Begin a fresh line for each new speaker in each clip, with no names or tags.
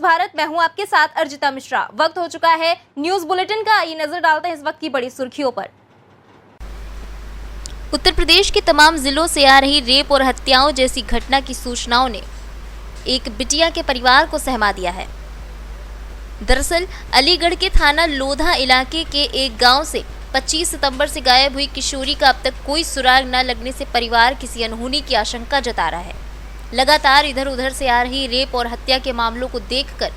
भारत, मैं हूं आपके साथ अर्जिता मिश्रा। वक्त हो चुका है न्यूज बुलेटिन का। आइए नजर डालते हैं इस वक्त की बड़ी सुर्खियों पर। उत्तर प्रदेश के तमाम जिलों से आ रही रेप और हत्याओं जैसी घटना की सूचनाओं ने एक बिटिया के परिवार को सहमा दिया है। दरअसल अलीगढ़ के थाना लोधा इलाके के एक गांव से 25 सितंबर से गायब हुई किशोरी का अब तक कोई सुराग न लगने से परिवार किसी अनहोनी की आशंका जता रहा है। लगातार इधर उधर से आ रही रेप और हत्या के मामलों को देखकर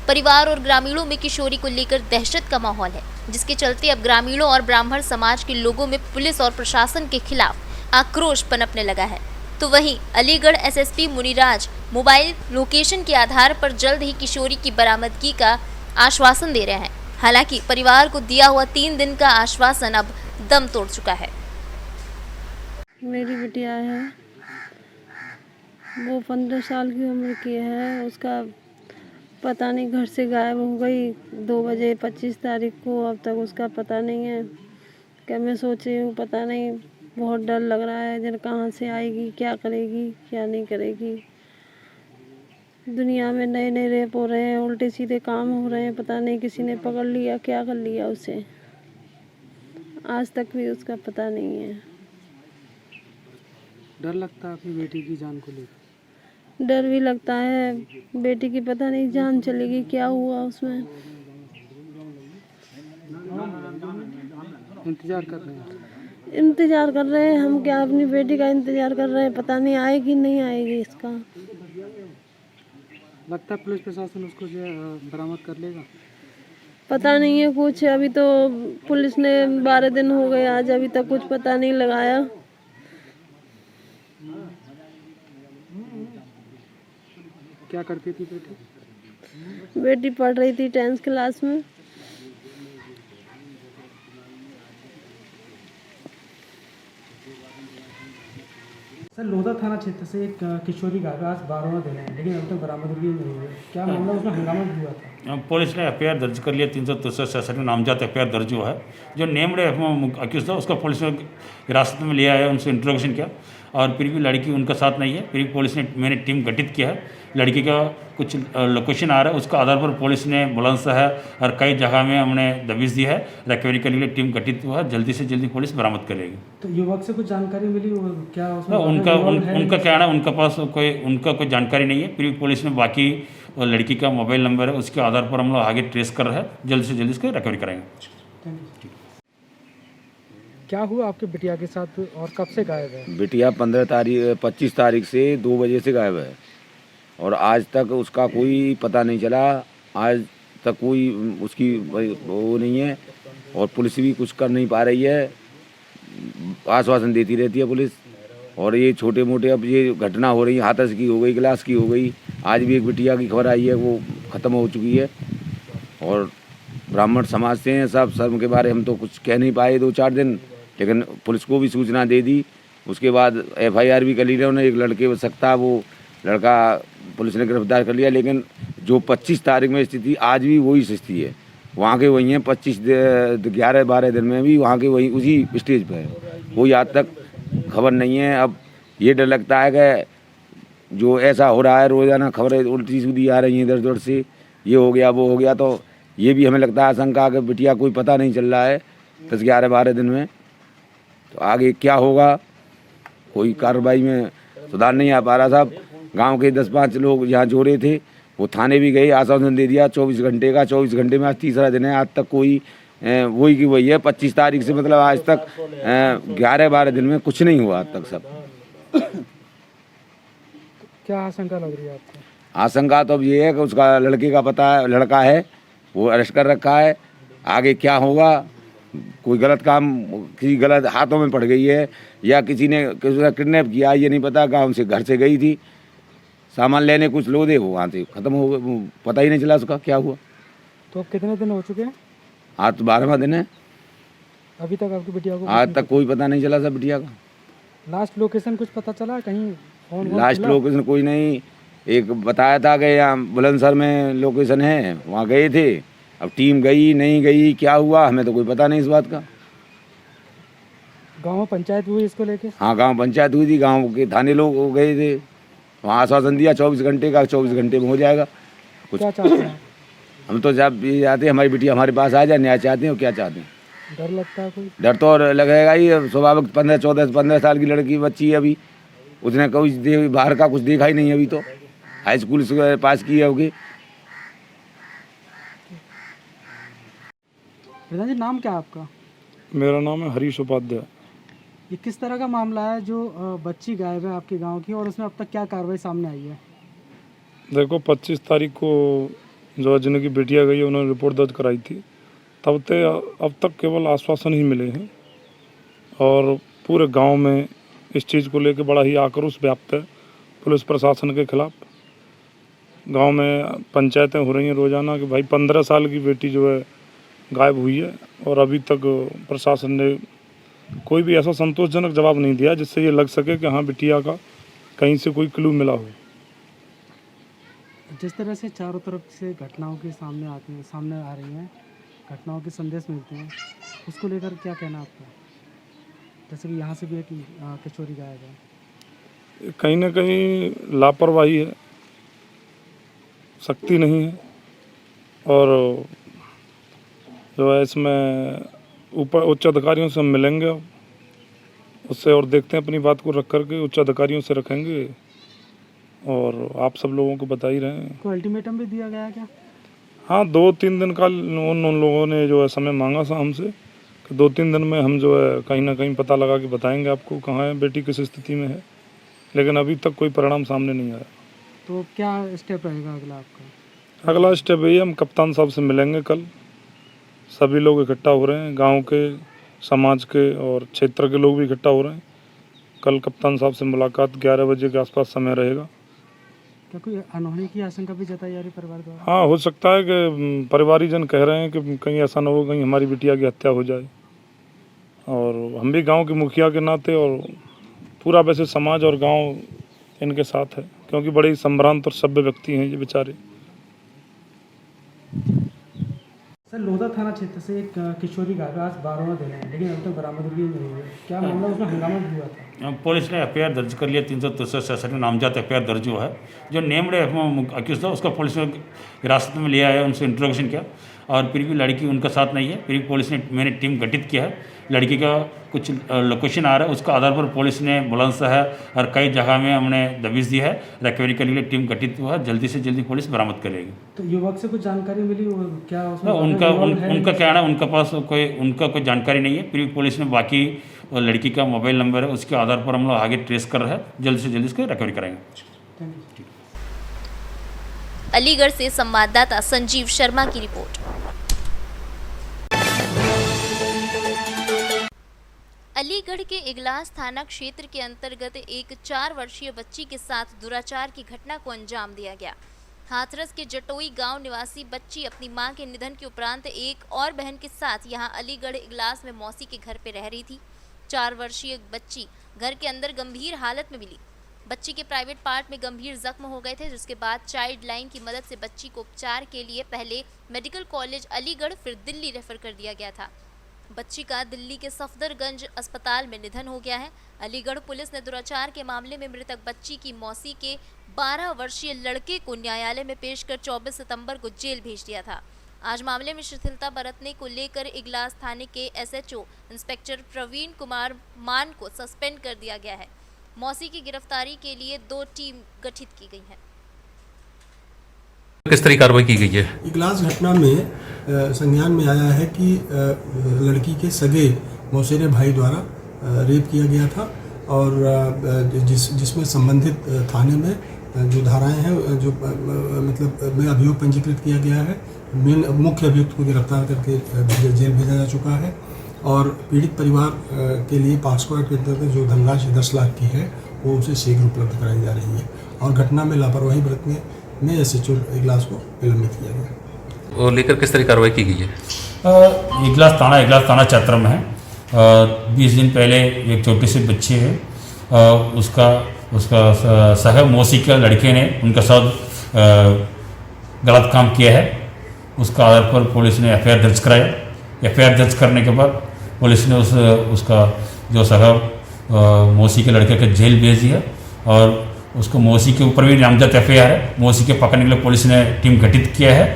परिवार और ग्रामीणों में किशोरी को लेकर दहशत का माहौल है, जिसके चलते अब ग्रामीणों और ब्राह्मण समाज के लोगों में पुलिस और प्रशासन के खिलाफ आक्रोश पनपने लगा है। तो वहीं अलीगढ़ एसएसपी मुनिराज मोबाइल लोकेशन के आधार पर जल्द ही किशोरी की बरामदगी का आश्वासन दे रहे हैं। हालांकि परिवार को दिया हुआ 3 दिन का आश्वासन अब दम तोड़ चुका है।
मेरी बिटिया है, वो 15 साल की उम्र की है। उसका पता नहीं घर से गायब हो गई 2 बजे 25 तारीख को, अब तक उसका पता नहीं है। क्या मैं सोच रही हूँ, पता नहीं, बहुत डर लग रहा है। जन कहाँ से आएगी, क्या करेगी, क्या नहीं करेगी। दुनिया में नए नए रेप हो रहे हैं, उल्टे सीधे काम हो रहे हैं। पता नहीं किसी ने पकड़ लिया, क्या कर लिया उसे। आज तक भी उसका पता नहीं है।
डर लगता है अपनी बेटी की जान को लेकर?
डर भी लगता है, बेटी की पता नहीं जान चलेगी, क्या हुआ उसमें।
इंतजार कर रहे हैं?
इंतजार कर रहे हैं हम, क्या अपनी बेटी का इंतजार कर रहे हैं। पता नहीं आएगी नहीं आएगी इसका।
लगता है पुलिस प्रशासन उसको जो है बरामद कर लेगा?
पता नहीं है कुछ। अभी तो पुलिस ने 12 दिन हो गए आज, अभी तक कुछ पता नहीं लगाया।
क्या करती थी बेटी?
बेटी पढ़ रही थी 10th क्लास में।
सर, लोधा थाना क्षेत्र से एक किशोरी गायब, आज 12वां दिन है, लेकिन अभी तक बरामदगी नहीं हुई। क्या मामला, उसमें हंगामा भी हुआ था?
पुलिस ने एफआईआर दर्ज कर लिया। 363 में नामजद एफआईआर दर्ज हुआ है। जो नेम्ड अक्यूज था उसका पुलिस ने हिरासत में लिया है, उनसे इंट्रोगेशन किया, और फिर भी लड़की उनका साथ नहीं है। फिर भी पुलिस ने मैंने टीम गठित किया है। लड़की का कुछ लोकेशन आ रहा है, उसका आधार पर पुलिस ने बुलंदशहर और कई जगह में हमने दबिश दी है। रिकवरी करने के लिए टीम गठित हुआ है। जल्दी से जल्दी पुलिस बरामद करेगी।
तो युवक से कुछ जानकारी मिली क्या उसमें?
उनका कहना है उनका पास कोई जानकारी नहीं है। फिर भी पुलिस ने बाकी लड़की का मोबाइल नंबर है, उसके आधार पर हम लोग आगे ट्रेस कर रहे हैं। जल्द से जल्द इसको रिकवरी कराएंगे।
Thank you. क्या हुआ आपके बिटिया के साथ और कब से गायब है?
बिटिया 25 तारीख से 2 बजे से गायब है, और आज तक उसका कोई पता नहीं चला। आज तक कोई उसकी वो नहीं है, और पुलिस भी कुछ कर नहीं पा रही है। आश्वासन देती रहती है पुलिस, और ये छोटे मोटे अब ये घटना हो रही है, हाथरस की हो गई, क्लास की हो गई। आज भी एक बिटिया की खबर आई है, वो ख़त्म हो चुकी है। और ब्राह्मण समाज से हैं सब के बारे हम तो कुछ कह नहीं पाए 2-4 दिन, लेकिन पुलिस को भी सूचना दे दी। उसके बाद एफआईआर भी कर ली उन्होंने। एक लड़के हो सकता, वो लड़का पुलिस ने गिरफ्तार कर लिया। लेकिन जो 25 तारीख में स्थिति, आज भी वही स्थिति है। वहाँ के वही हैं, 11-12 दिन में भी वहाँ के वही उसी स्टेज पर है। कोई आज तक खबर नहीं है। अब ये डर लगता है कि जो ऐसा हो रहा है, रोज़ाना खबरें उल्टी सीधी आ रही हैं इधर उधर से, ये हो गया वो हो गया, तो ये भी हमें लगता है आशंका कि बिटिया कोई पता नहीं चल रहा है 10-11-12 दिन में। तो आगे क्या होगा, कोई कार्रवाई में सुधार नहीं आ पा रहा। साहब, गांव के 10-5 लोग यहाँ जोड़े थे, वो थाने भी गए, आश्वासन दे दिया 24 घंटे का। 24 घंटे में आज तीसरा दिन है, आज तक कोई वही की वही है। 25 तारीख से मतलब आज तक 11-12 दिन में कुछ नहीं हुआ आज तक। सब
क्या आशंका लग रही है आपको?
आशंका तो अब ये है कि उसका लड़के का पता है, लड़का है, वो अरेस्ट कर रखा है। आगे क्या होगा, कोई गलत काम किसी गलत हाथों में पड़ गई है, या किसी ने किडनैप किया, ये नहीं पता। गांव से घर से गई थी सामान लेने, कुछ लोग वो वहाँ से ख़त्म हो गए, पता ही नहीं चला उसका क्या हुआ।
तो कितने दिन हो चुके हैं?
आज तो 12वां दिन है।
अभी तक आपकी बिटिया को
आज तक कोई पता नहीं चला सब बिटिया का।
लास्ट लोकेशन कुछ पता चला कहीं?
लास्ट लोकेशन कोई नहीं। एक बताया था कि यहाँ बुलंदशहर में लोकेशन है, वहाँ गए थे। अब टीम गई नहीं गई, क्या हुआ हमें तो कोई पता नहीं इस बात का।
गांव पंचायत हुई इसको लेके?
हाँ, गांव पंचायत हुई थी, गांव के थाने लोग गए थे, वहाँ आश्वासन दिया 24 घंटे का, 24 घंटे में हो जाएगा। कुछ
क्या चाहते हैं?
हम तो जब ये चाहते हैं हमारी बिटिया हमारे पास आ जाए, न्याय चाहते हैं और क्या चाहते हैं।
डर लगता है कोई?
डर तो और लगेगा ही। स्वाभाविक 15 साल की लड़की बच्ची है अभी, उसने कभी बाहर का कुछ देखा ही नहीं अभी, तो हाई स्कूल से पास की है होगी।
प्रधान जी, नाम क्या है आपका?
मेरा नाम है हरीश उपाध्याय।
ये किस तरह का मामला है जो बच्ची गायब है आपके गांव की, और उसमें अब तक क्या कार्रवाई सामने आई है?
देखो 25 तारीख को जो जिनकी बेटियां गई है उन्होंने रिपोर्ट दर्ज कराई थी। अब तक केवल आश्वासन ही मिले हैं और पूरे गांव में इस चीज़ को लेकर बड़ा ही आक्रोश व्याप्त है पुलिस प्रशासन के खिलाफ। गांव में पंचायतें हो रही हैं रोज़ाना कि भाई 15 साल की बेटी जो है गायब हुई है, और अभी तक प्रशासन ने कोई भी ऐसा संतोषजनक जवाब नहीं दिया जिससे ये लग सके कि हाँ बिटिया का कहीं से कोई क्लू मिला हो।
जिस तरह से चारों तरफ से घटनाओं के सामने आ रही हैं, घटनाओं के संदेश मिलते हैं, उसको लेकर क्या कहना आपका? जैसे कि यहाँ से भी एक किशोरी गायब है।
कहीं ना कहीं लापरवाही है, सख्ती नहीं है, और जो है इसमें ऊपर उच्च अधिकारियों से हम मिलेंगे उससे और देखते हैं, अपनी बात को रख करके उच्च अधिकारियों से रखेंगे और आप सब लोगों को बता ही रहे हैं।
कोई अल्टीमेटम भी दिया गया है क्या?
हाँ, 2-3 दिन का उन लोगों ने जो है समय मांगा था हमसे कि 2-3 दिन में हम जो है कहीं ना कहीं पता लगा के बताएंगे आपको कहाँ है बेटी, किस स्थिति में है, लेकिन अभी तक कोई परिणाम सामने नहीं आया।
तो क्या स्टेप रहेगा अगला आपका?
अगला स्टेप ये, हम कप्तान साहब से मिलेंगे कल। सभी लोग इकट्ठा हो रहे हैं, गांव के, समाज के और क्षेत्र के लोग भी इकट्ठा हो रहे हैं। कल कप्तान साहब से मुलाकात 11 बजे के आसपास समय रहेगा।
क्या कोई अनहोनी की आशंका भी जताई जा रही परिवार द्वारा?
हाँ, हो सकता है कि परिवारीजन कह रहे हैं कि कहीं ऐसा ना हो कहीं हमारी बिटिया की हत्या हो जाए, और हम भी गांव के मुखिया के नाते और पूरा वैसे समाज और गांव इनके साथ है, क्योंकि बड़े संभ्रांत और सभ्य व्यक्ति हैं ये बेचारे।
सर, लोधा थाना क्षेत्र से एक किशोरी गायब है, आज 12वां दिन है, लेकिन अभी तक बरामदगी नहीं हुई है। क्या मामला, उसमें हंगामा भी हुआ था?
पुलिस ने एफआईआर दर्ज कर लिया, 363 में नामजद एफआईआर दर्ज हुआ है। जो नेम्ड अक्यूज था उसका पुलिस ने हिरासत में लिया है, उनसे इंट्रोगेशन किया, और फिर भी लड़की उनका साथ नहीं है। फिर भी पुलिस ने मैंने टीम गठित किया है, लड़की का कुछ लोकेशन आ रहा है, उसका आधार पर पुलिस ने बुलंदशहर और कई जगह में हमने दबिश दी है। रिकवरी के लिए टीम गठित हुआ है, जल्दी से जल्दी पुलिस बरामद करेगी।
तो युवक से कुछ जानकारी मिली क्या? उसमें
उनका कहना, उनका पास कोई जानकारी नहीं है। फिर भी पुलिस ने बाकी लड़की का मोबाइल नंबर है, उसके आधार पर हम लोग आगे ट्रेस कर रहे हैं, जल्द से जल्द इसको रिकवरी कराएंगे।
अलीगढ़ से संवाददाता संजीव शर्मा की रिपोर्ट। अलीगढ़ के इगलास थाना क्षेत्र के अंतर्गत एक 4 वर्षीय बच्ची के साथ दुराचार की घटना को अंजाम दिया गया। हाथरस के जटोई गांव निवासी बच्ची अपनी मां के निधन के उपरांत एक और बहन के साथ यहां अलीगढ़ इगलास में मौसी के घर पे रह रही थी। 4 वर्षीय बच्ची घर के अंदर गंभीर हालत में मिली। बच्ची के प्राइवेट पार्ट में गंभीर जख्म हो गए थे, जिसके बाद चाइल्ड लाइन की मदद से बच्ची को उपचार के लिए पहले मेडिकल कॉलेज अलीगढ़ फिर दिल्ली रेफर कर दिया गया था। बच्ची का दिल्ली के सफदरगंज अस्पताल में निधन हो गया है। अलीगढ़ पुलिस ने दुराचार के मामले में मृतक बच्ची की मौसी के 12 वर्षीय लड़के को न्यायालय में पेश कर 24 सितंबर को जेल भेज दिया था। आज मामले में शिथिलता बरतने को लेकर इगलास थाने के एसएचओ इंस्पेक्टर प्रवीण कुमार मान को सस्पेंड कर दिया गया है। मौसी की गिरफ्तारी के लिए 2 टीम गठित की गई है।
किस तरह कार्रवाई की गई है? इगलास
घटना में संज्ञान में आया है कि लड़की के सगे मौसेरे भाई द्वारा रेप किया गया था, और जिसमें संबंधित थाने में जो धाराएं हैं जो मतलब में अभियोग पंजीकृत किया गया है। मुख्य अभियुक्त को गिरफ्तार करके जेल भेजा जा चुका है, और पीड़ित परिवार के लिए पॉक्सो एक्ट के अंतर्गत जो धनराशि 10 लाख की है वो उसे शीघ्र उपलब्ध कराई जा रही है, और घटना में लापरवाही बरतने में एसएचओ इगलास को निलंबित किया गया।
और लेकर किस तरह कार्रवाई की गई है?
इगलास थाना क्षेत्र में है। 20 दिन पहले एक छोटी सी बच्ची है, उसका सह मौसी के लड़के ने उनके साथ गलत काम किया है। उसका आधार पर पुलिस ने एफआईआर दर्ज कराया। एफआईआर दर्ज करने के बाद पुलिस ने उसका जो सह मौसी के लड़के के जेल भेज दिया, और उसको मौसी के ऊपर भी नामजद एफआईआर है। मौसी के पकड़ने के लिए पुलिस ने टीम गठित किया है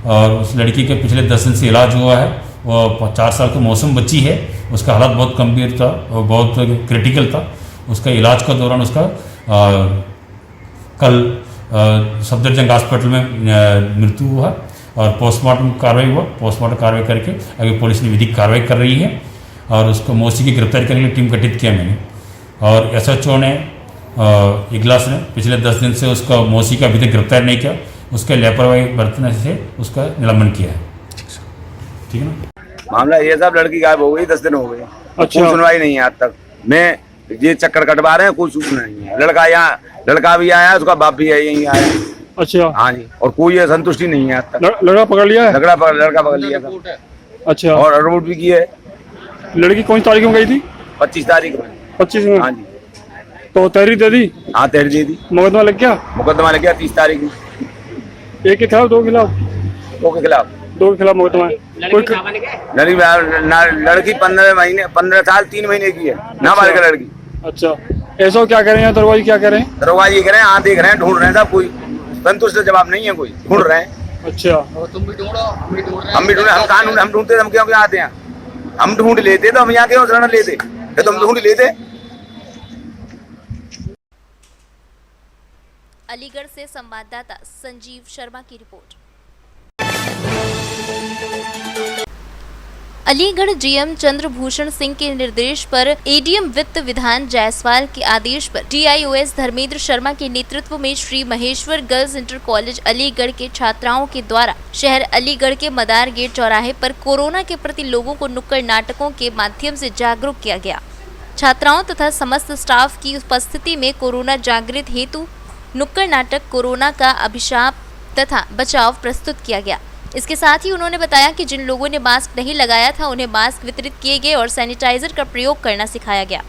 और उस लड़की के पिछले 10 दिन से इलाज हुआ है। वो 4 साल की मौसम बच्ची है, उसका हालत बहुत गंभीर था और बहुत क्रिटिकल था। उसका इलाज के दौरान उसका कल सफदरजंग हॉस्पिटल में मृत्यु हुआ और पोस्टमार्टम कार्रवाई हुआ। पोस्टमार्टम कार्रवाई करके अभी पुलिस ने विधिक कार्रवाई कर रही है और उसको मौसी की गिरफ्तारी करने के लिए टीम गठित किया मैंने। और एसएचओ ने इगलास ने पिछले 10 दिन से उसका मौसी का अभी तक गिरफ्तार नहीं किया, उसके लापरवाही बरतने से उसका निलंबन किया है। ठीक है ना।
मामला ये सब, लड़की गायब हो गई, 10 दिन हो गए।
अच्छा।
कोई सुनवाई नहीं है आज तक। मैं ये चक्कर कटवा रहे हैं, कोई सूचना नहीं है। लड़का भी आया, उसका बाप भी है, यहीं आया।
अच्छा।
हाँ जी, और कोई संतुष्टि नहीं है आज तक।
लड़का पकड़ लिया है?
लड़का पकड़ लिया था।
अच्छा।
और रिपोर्ट भी की है।
लड़की कौन सी तारीख में गई थी?
25 तारीख में।
25 में?
हाँ जी।
तो तहरीर दे दी?
हाँ, तहरीर दे दी।
मुकदमा लग गया?
मुकदमा लग गया 30 तारीख में।
एक के खिलाफ, 2 के खिलाफ?
2 के खिलाफ।
2 के खिलाफ मुकदमा है।
लड़की 15 साल 3 महीने की है, नाबालिग लड़की।
अच्छा। ऐसा क्या कह रहे हैं दरवाजे, क्या कह रहे हैं?
दरवाजे ये कह रहे हैं, हाँ देख रहे हैं, ढूंढ रहे हैं सब, कोई संतुष्ट जवाब नहीं है, कोई ढूंढ रहे हैं।
अच्छा।
हम भी ढूंढे, हम कहाँ ढूंढे, हम ढूंढते हम क्यों आते हैं? हम ढूंढ लेते तो हम यहाँ क्यों शरण लेते, तो हम ढूंढ लेते।
अलीगढ़ से संवाददाता संजीव शर्मा की रिपोर्ट। अलीगढ़ जीएम चंद्रभूषण सिंह के निर्देश पर एडीएम वित्त विधान जायसवाल के आदेश पर डीआईओएस धर्मेंद्र शर्मा के नेतृत्व में Shri Maheshwar girls inter college Aligarh के छात्राओं के द्वारा शहर अलीगढ़ के मदार गेट चौराहे पर कोरोना के प्रति लोगों को नुक्कड़ नाटकों के माध्यम से जागरूक किया गया। छात्राओं तथा समस्त स्टाफ की उपस्थिति में कोरोना जागृति हेतु नुक्कड़ नाटक कोरोना का अभिशाप तथा बचाव प्रस्तुत किया गया। इसके साथ ही उन्होंने बताया कि जिन लोगों ने मास्क नहीं लगाया था उन्हें मास्क वितरित किए गए और सैनिटाइजर का प्रयोग करना सिखाया गया।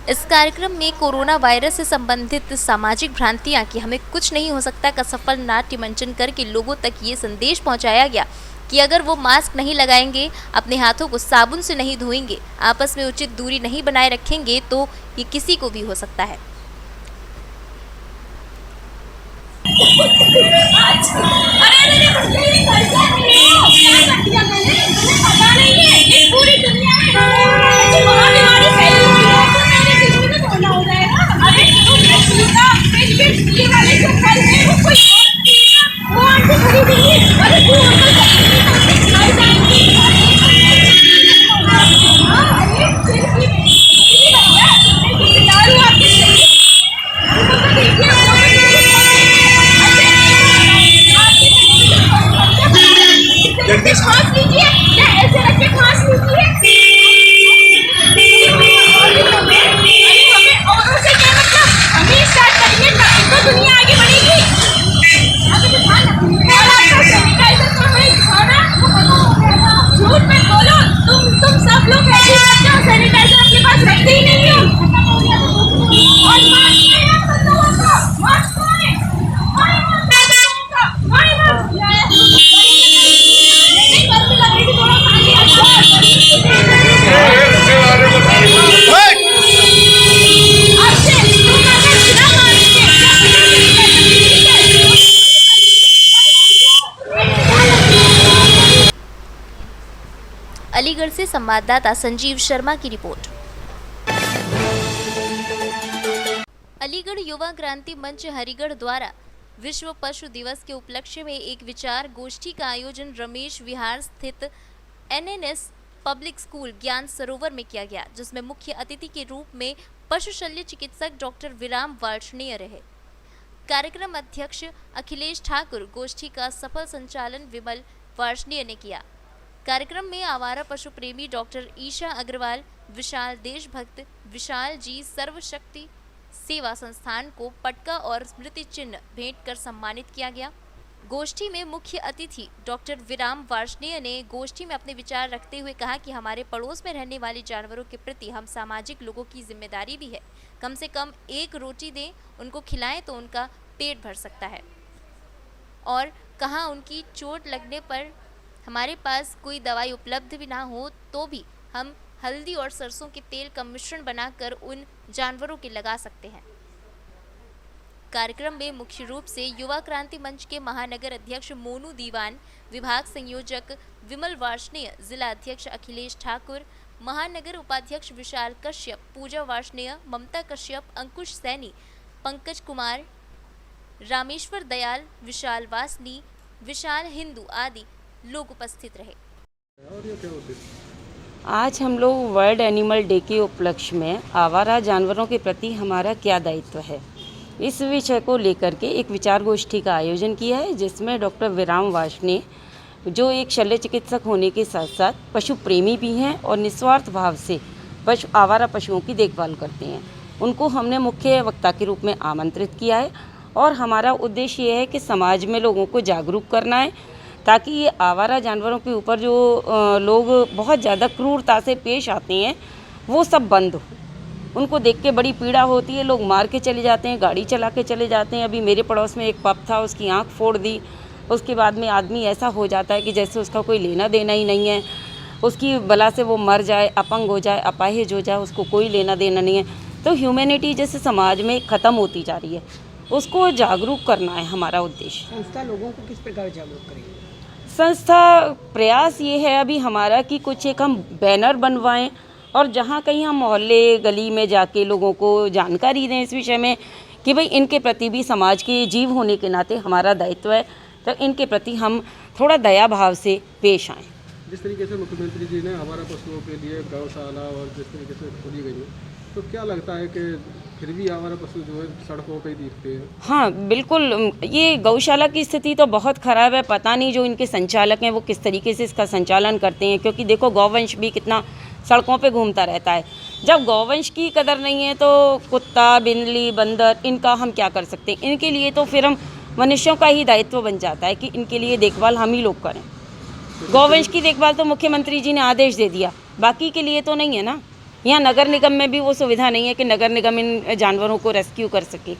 इस कार्यक्रम में कोरोना वायरस से संबंधित सामाजिक भ्रांतियां कि हमें कुछ नहीं हो सकता का सफल नाट्य मंचन करके लोगों तक ये संदेश पहुंचाया गया कि अगर वो मास्क नहीं लगाएंगे, अपने हाथों को साबुन से नहीं धोएंगे, आपस में उचित दूरी नहीं बनाए रखेंगे तो ये किसी को भी हो सकता है।
पूरी दुनिया में महाबीमारी फैली हुई है, तो मेरे दिल में धोना हो जाएगा। अरे ये वाले जो फल है वो कोई वो आंटी खरीदेंगी, अरे वो खाई जाएंगी। दारू आपके देखिए, खांस लीजिए या ऐसे रख के खांस लीजिए। हमें औरों से क्या मतलब, हमें स्टार्ट करेंगे तभी तो दुनिया आगे बढ़ेगी। अभी तो ध्यान रखिए और आपका सैनिटाइजर तो हमें दिखाना, झूठ मत बोलो। तुम सब लोग ऐसे करते हो, सैनिटाइजर अपने पास रखते ही नहीं हो। और मास्क
अलीगढ़ से संवाददाता संजीव शर्मा की रिपोर्ट। अलीगढ़ युवा क्रांति मंच हरिगढ़ द्वारा विश्व पशु दिवस के उपलक्ष्य में एक विचार गोष्ठी का आयोजन रमेश विहार स्थित एनएनएस पब्लिक स्कूल ज्ञान सरोवर में किया गया, जिसमें मुख्य अतिथि के रूप में पशु शल्य चिकित्सक डॉक्टर विराम वार्ष्णेय रहे। कार्यक्रम अध्यक्ष अखिलेश ठाकुर, गोष्ठी का सफल संचालन विमल वार्ष्णेय ने किया। कार्यक्रम में आवारा पशु प्रेमी डॉक्टर ईशा अग्रवाल, विशाल देशभक्त, विशाल जी सर्वशक्ति सेवा संस्थान को पटका और स्मृति चिन्ह भेंट कर सम्मानित किया गया। गोष्ठी में मुख्य अतिथि डॉक्टर विराम वार्ष्णेय ने गोष्ठी में अपने विचार रखते हुए कहा कि हमारे पड़ोस में रहने वाले जानवरों के प्रति हम सामाजिक लोगों की जिम्मेदारी भी है। कम से कम एक रोटी दें, उनको खिलाएं तो उनका पेट भर सकता है। और कहा उनकी चोट लगने पर हमारे पास कोई दवाई उपलब्ध भी ना हो तो भी हम हल्दी और सरसों के तेल का मिश्रण बनाकर उन जानवरों के लगा सकते हैं। कार्यक्रम में मुख्य रूप से युवा क्रांति मंच के महानगर अध्यक्ष मोनू दीवान, विभाग संयोजक विमल वार्ष्णेय, जिला अध्यक्ष अखिलेश ठाकुर, महानगर उपाध्यक्ष विशाल कश्यप, पूजा वार्ष्णेय, ममता कश्यप, अंकुश सैनी, पंकज कुमार, रामेश्वर दयाल, विशाल वासनी, विशाल हिंदू आदि लोग उपस्थित रहे।
आज हम लोग वर्ल्ड एनिमल डे के उपलक्ष्य में आवारा जानवरों के प्रति हमारा क्या दायित्व है, इस विषय को लेकर के एक विचार गोष्ठी का आयोजन किया है, जिसमें डॉक्टर विराम वार्ष्णेय, जो एक शल्य चिकित्सक होने के साथ साथ पशु प्रेमी भी हैं और निस्वार्थ भाव से आवारा पशुओं की देखभाल करते हैं, उनको हमने मुख्य वक्ता के रूप में आमंत्रित किया है। और हमारा उद्देश्य ये है कि समाज में लोगों को जागरूक करना है, ताकि ये आवारा जानवरों के ऊपर जो लोग बहुत ज़्यादा क्रूरता से पेश आते हैं वो सब बंद हो। उनको देख के बड़ी पीड़ा होती है, लोग मार के चले जाते हैं, गाड़ी चला के चले जाते हैं। अभी मेरे पड़ोस में एक पप था, उसकी आंख फोड़ दी, उसके बाद में आदमी ऐसा हो जाता है कि जैसे उसका कोई लेना देना ही नहीं है, उसकी बला से वो मर जाए, अपंग हो जाए, अपाहिज हो जाए, उसको कोई लेना देना नहीं है। तो ह्यूमैनिटी जैसे समाज में ख़त्म होती जा रही है, उसको जागरूक करना है हमारा उद्देश्य।
संस्था लोगों को किस प्रकार जागरूक करेगी?
संस्था प्रयास ये है अभी हमारा कि कुछ एक हम बैनर बनवाएं और जहाँ कहीं हम मोहल्ले गली में जाके लोगों को जानकारी दें इस विषय में कि भाई इनके प्रति भी समाज के जीव होने के नाते हमारा दायित्व है, तो इनके प्रति हम थोड़ा दया भाव से पेश आएँ।
जिस तरीके से मुख्यमंत्री जी ने आवारा पशुओं के लिए गौशाला और जिस तरीके से खोली गई है, तो क्या लगता है कि फिर भी आवारा पशु जो है सड़कों पे ही दिखते हैं?
हाँ बिल्कुल, ये गौशाला की स्थिति तो बहुत ख़राब है। पता नहीं जो इनके संचालक हैं वो किस तरीके से इसका संचालन करते हैं, क्योंकि देखो गौवंश भी कितना सड़कों पे घूमता रहता है। जब गौवंश की कदर नहीं है तो कुत्ता, बिल्ली, बंदर, इनका हम क्या कर सकते हैं? इनके लिए तो फिर हम मनुष्यों का ही दायित्व बन जाता है कि इनके लिए देखभाल हम ही लोग करें। गौवंश की देखभाल तो मुख्यमंत्री जी ने आदेश दे दिया, बाकी के लिए तो नहीं है ना। यहाँ नगर निगम में भी वो सुविधा नहीं है कि नगर निगम इन जानवरों को रेस्क्यू कर सके।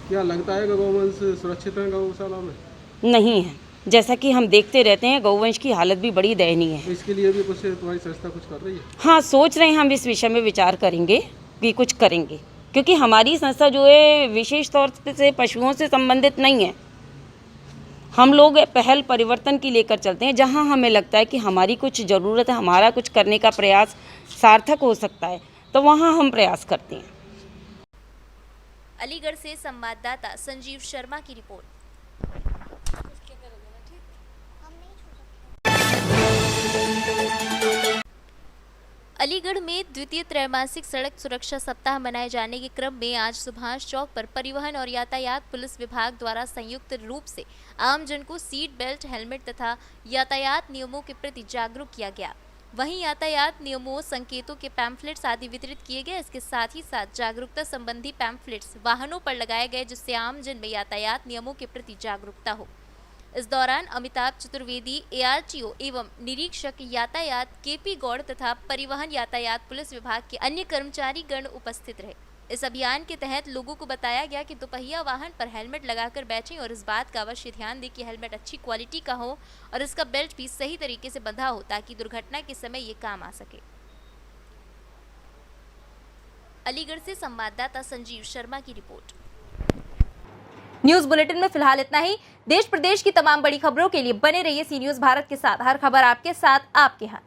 क्या लगता है कि गौवंश सुरक्षित है गौशाला में?
नहीं है, जैसा कि हम देखते रहते हैं गौवंश की हालत भी बड़ी दयनीय है।
इसके लिए भी कुछ तुम्हारी संस्था कुछ कर रही है?
हाँ, सोच रहे हैं, हम इस विषय में विचार करेंगे कि कुछ करेंगे, क्योंकि हमारी संस्था जो है विशेष तौर से पशुओं से संबंधित नहीं है। हम लोग पहल परिवर्तन की लेकर चलते हैं। जहां हमें लगता है कि हमारी कुछ ज़रूरत है, हमारा कुछ करने का प्रयास सार्थक हो सकता है, तो वहां हम प्रयास करते हैं।
अलीगढ़ से संवाददाता संजीव शर्मा की रिपोर्ट। अलीगढ़ में द्वितीय त्रैमासिक सड़क सुरक्षा सप्ताह मनाए जाने के क्रम में आज सुभाष चौक पर परिवहन और यातायात पुलिस विभाग द्वारा संयुक्त रूप से आमजन को सीट बेल्ट, हेलमेट तथा यातायात नियमों के प्रति जागरूक किया गया। वहीं यातायात नियमों, संकेतों के पैम्फलेट्स आदि वितरित किए गए। इसके साथ ही साथ जागरूकता संबंधी पैम्फलेट्स वाहनों पर लगाए गए, जिससे आमजन में यातायात नियमों के प्रति जागरूकता हो। इस दौरान अमिताभ चतुर्वेदी, ARTO एवं निरीक्षक यातायात KP गौड़ तथा परिवहन यातायात पुलिस विभाग के अन्य कर्मचारी गण उपस्थित रहे। इस अभियान के तहत लोगों को बताया गया कि दोपहिया वाहन पर हेलमेट लगाकर बैठें और इस बात का अवश्य ध्यान दें कि हेलमेट अच्छी क्वालिटी का हो और इसका बेल्ट भी सही तरीके से बंधा हो, ताकि दुर्घटना के समय ये काम आ सके। अलीगढ़ से संवाददाता संजीव शर्मा की रिपोर्ट।
न्यूज बुलेटिन में फिलहाल इतना ही। देश प्रदेश की तमाम बड़ी खबरों के लिए बने रहिए सी न्यूज भारत के साथ। हर खबर आपके साथ, आपके हाथ।